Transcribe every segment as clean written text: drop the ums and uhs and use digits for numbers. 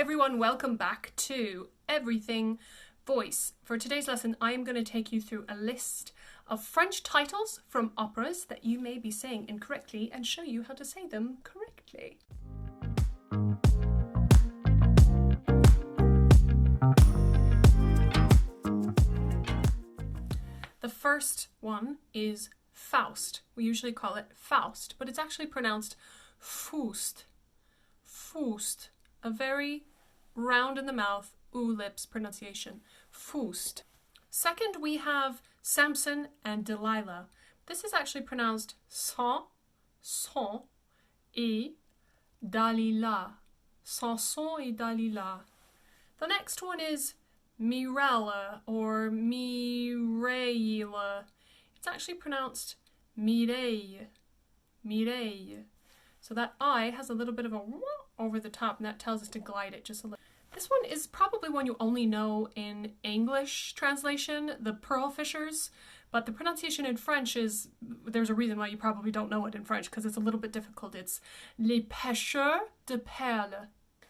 everyone, welcome back to Everything Voice. For today's lesson, I am going to take you through a list of French titles from operas that you may be saying incorrectly and show you how to say them correctly. The first one is Faust. We usually call it Faust, but it's actually pronounced Faust. Faust. A very round in the mouth, lips pronunciation. Faust. Second, we have Samson and Dalila. This is actually pronounced Samson et Dalila. Samson et Dalila. The next one is Mireille or Mireille. It's actually pronounced Mireille. Mireille. So that I has a little bit of a over the top, and that tells us to glide it just a little. This one is probably one you only know in English translation, the pearl fishers, but the pronunciation in French is, there's a reason why you probably don't know it in French, because it's a little bit difficult. It's les pêcheurs de perles.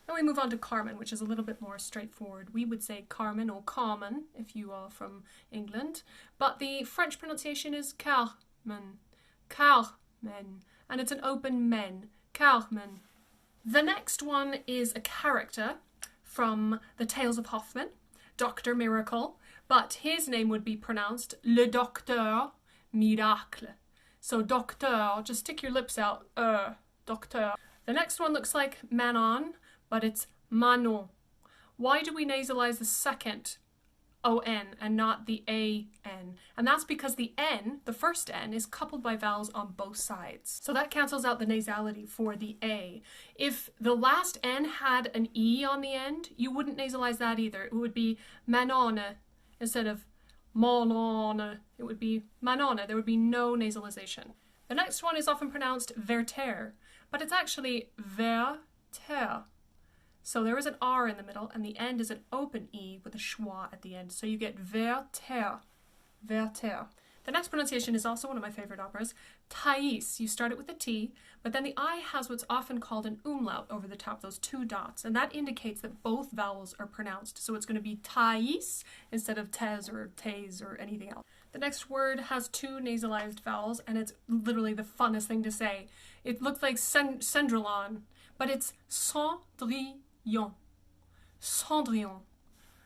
Then we move on to Carmen, which is a little bit more straightforward. We would say Carmen or Carmen if you are from England, but the French pronunciation is Carmen. Carmen. And it's an open men. Carmen. The next one is a character from the Tales of Hoffmann, Docteur Miracle, but his name would be pronounced Le Docteur Miracle. So Docteur, just stick your lips out, Docteur. The next one looks like Manon, but it's manõ. Why do we nasalize the second O-N and not the A-N? And that's because the N, the first N, is coupled by vowels on both sides. So that cancels out the nasality for the A. If the last N had an E on the end, you wouldn't nasalize that either. It would be manõ instead of manõ. It would be manõ. There would be no nasalization. The next one is often pronounced Werther, but it's actually vɛktə. So there is an R in the middle, and the end is an open E with a schwa at the end. So you get Werther. Werther. The next pronunciation is also one of my favorite operas. Thaïs. You start it with a T, but then the I has what's often called an umlaut over the top, those two dots, and that indicates that both vowels are pronounced. So it's going to be Thaïs instead of tes or tes or anything else. The next word has two nasalized vowels, and it's literally the funnest thing to say. It looks like Cendrillon, but it's Cendrillon. Cendrillon.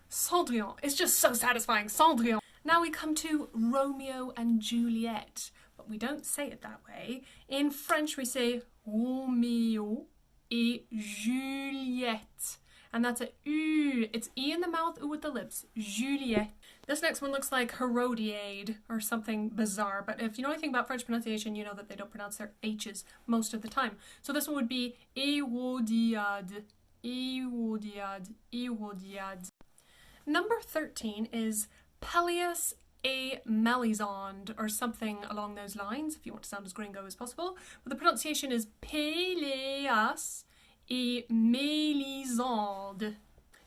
Cendrillon. It's just so satisfying. Cendrillon. Now we come to Romeo and Juliette, but we don't say it that way. In French we say Roméo et Juliette. And that's a U. It's E in the mouth, U with the lips. Juliette. This next one looks like Hérodiade or something bizarre, but if you know anything about French pronunciation, you know that they don't pronounce their H's most of the time. So this one would be Hérodiade. Hérodiade. Hérodiade. Number 13 is Pelléas et Mélisande, or something along those lines, if you want to sound as gringo as possible. But the pronunciation is Pelléas et Mélisande.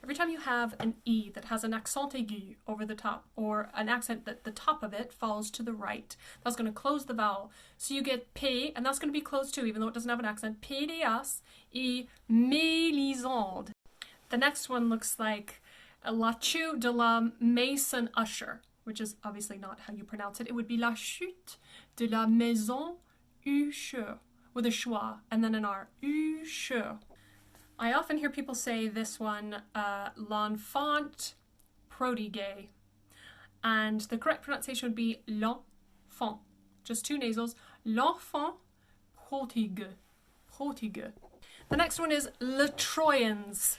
Every time you have an E that has an accent aigu over the top, or an accent that the top of it falls to the right, that's going to close the vowel. So you get P, and that's going to be closed too, even though it doesn't have an accent. Pelléas et Mélisande. The next one looks like la chute de la maison Usher, which is obviously not how you pronounce it. It would be la chute de la maison Usher, with a schwa and then an R. Usher. I often hear people say this one, l'enfant prodigue, and the correct pronunciation would be l'enfant, just two nasals, l'enfant prodigue, prodigue. The next one is le Troyens.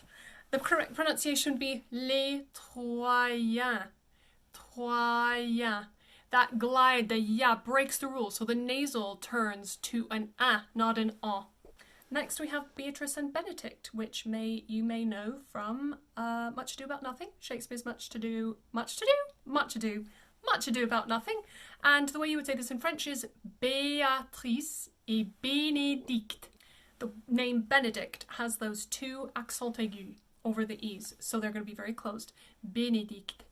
The correct pronunciation would be les Troyens, Troyens. That glide, the ya, breaks the rule, so the nasal turns to an a, not an on. Next we have Beatrice and Benedict, which you may know from Much Ado About Nothing, Shakespeare's Much Ado About Nothing. And the way you would say this in French is Béatrice et Bénédicte. The name Benedict has those two accents aigus over the E's, so they're going to be very closed. Bénédicte,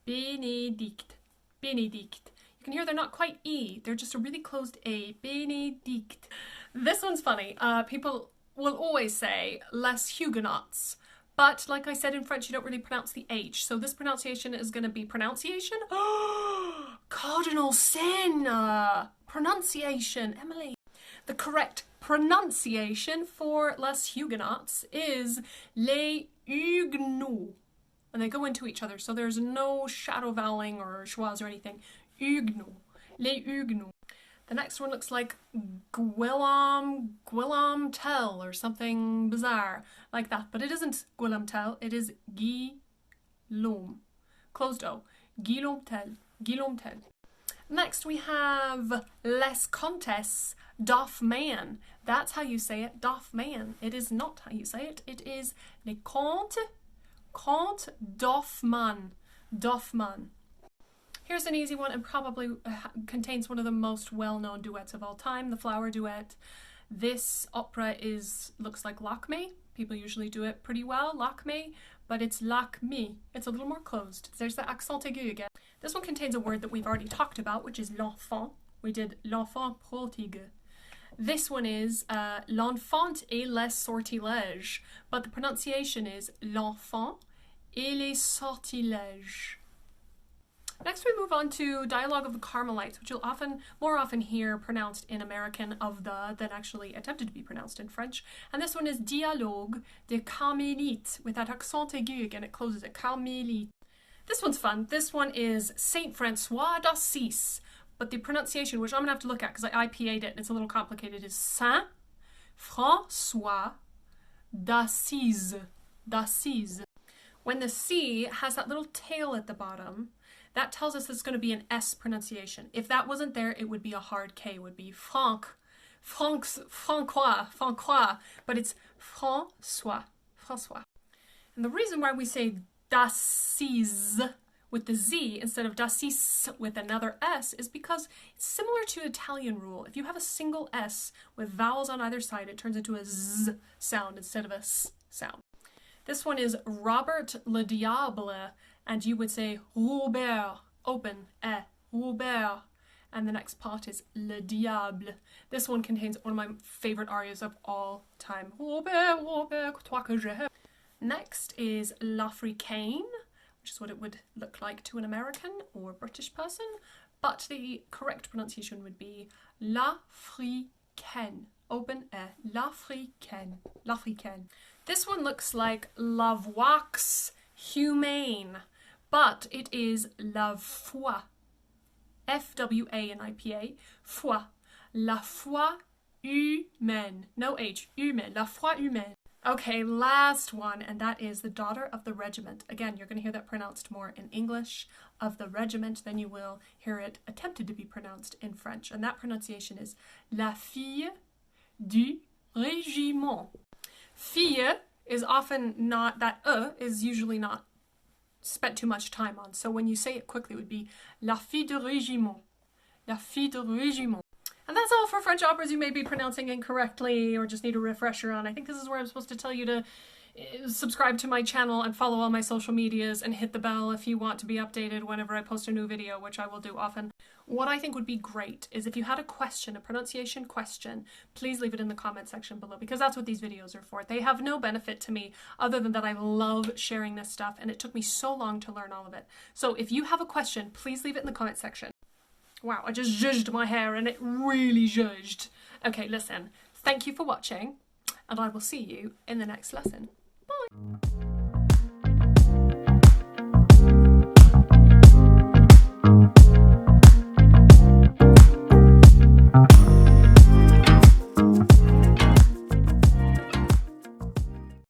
Bénédicte, Bénédicte. You can hear they're not quite E, they're just a really closed A. Bénédicte. This one's funny. People will always say les Huguenots, But like I said, in French, you don't really pronounce the H. So this pronunciation is going to be pronunciation. Cardinal sin. Pronunciation. Emily. The correct pronunciation for Les Huguenots is les Huguenots. And they go into each other, so there's no shadow voweling or schwas or anything. Huguenots. Les Huguenots. The next one looks like Guillaume Tell or something bizarre like that. But it isn't Guillaume Tell, it is Guillaume. Closed O. Guillaume Tell. Guillaume Tell. Next we have Les Comtesses d'Offman. That's how you say it, d'Offman. It is not how you say it. It is les Comtes d'Offman. D'Offman. Here's an easy one and probably contains one of the most well-known duets of all time, the Flower Duet. This opera looks like Lakme. People usually do it pretty well, Lakme, but it's Lakme. It's a little more closed. There's the accent aigu again. This one contains a word that we've already talked about, which is l'enfant. We did l'enfant prodigue. This one is l'enfant et les sortilèges, but the pronunciation is l'enfant et les sortilèges. Next we move on to Dialogue of the Carmelites, which you'll more often hear pronounced in American of the than actually attempted to be pronounced in French. And this one is Dialogue des Carmélites, with that accent aigu again, it closes at Carmélite. This one's fun. This one is Saint Francois d'Assise, but the pronunciation, which I'm going to have to look at because I IPA'd it and it's a little complicated, is Saint Francois d'Assise. D'Assise. When the C has that little tail at the bottom, that tells us it's going to be an S pronunciation. If that wasn't there, it would be a hard K. It would be Francois, but it's François. And the reason why we say d'Assise with the Z instead of d'Assise with another S is because it's similar to Italian rule. If you have a single S with vowels on either side, it turns into a Z sound instead of a S sound. This one is Robert le Diable, and you would say Robert, open, Robert. And the next part is Le Diable. This one contains one of my favorite arias of all time. Robert, toi que j'aime. Next is L'Africaine, which is what it would look like to an American or British person, but the correct pronunciation would be L'Africaine. Open, L'Africaine. L'Africaine. This one looks like La Voix Humaine, but it is La Foi. F-W-A in IPA. Foi. La foi humaine. No H. Humaine. La foi humaine. Okay, last one, and that is the Daughter of the Regiment. Again, you're going to hear that pronounced more in English of the regiment than you will hear it attempted to be pronounced in French. And that pronunciation is La fille du régiment. Fille is often not, that is usually not spent too much time on. So when you say it quickly, it would be La fille de régiment. La fille de régiment. And that's all for French operas you may be pronouncing incorrectly or just need a refresher on. I think this is where I'm supposed to tell you to subscribe to my channel and follow all my social medias and hit the bell if you want to be updated whenever I post a new video, which I will do often. What I think would be great is if you had a question, a pronunciation question, please leave it in the comment section below, because that's what these videos are for. They have no benefit to me other than that I love sharing this stuff and it took me so long to learn all of it. So if you have a question, please leave it in the comment section. Wow, I just zhuzhed my hair and it really zhuzhed. Okay, listen, thank you for watching and I will see you in the next lesson. Bye!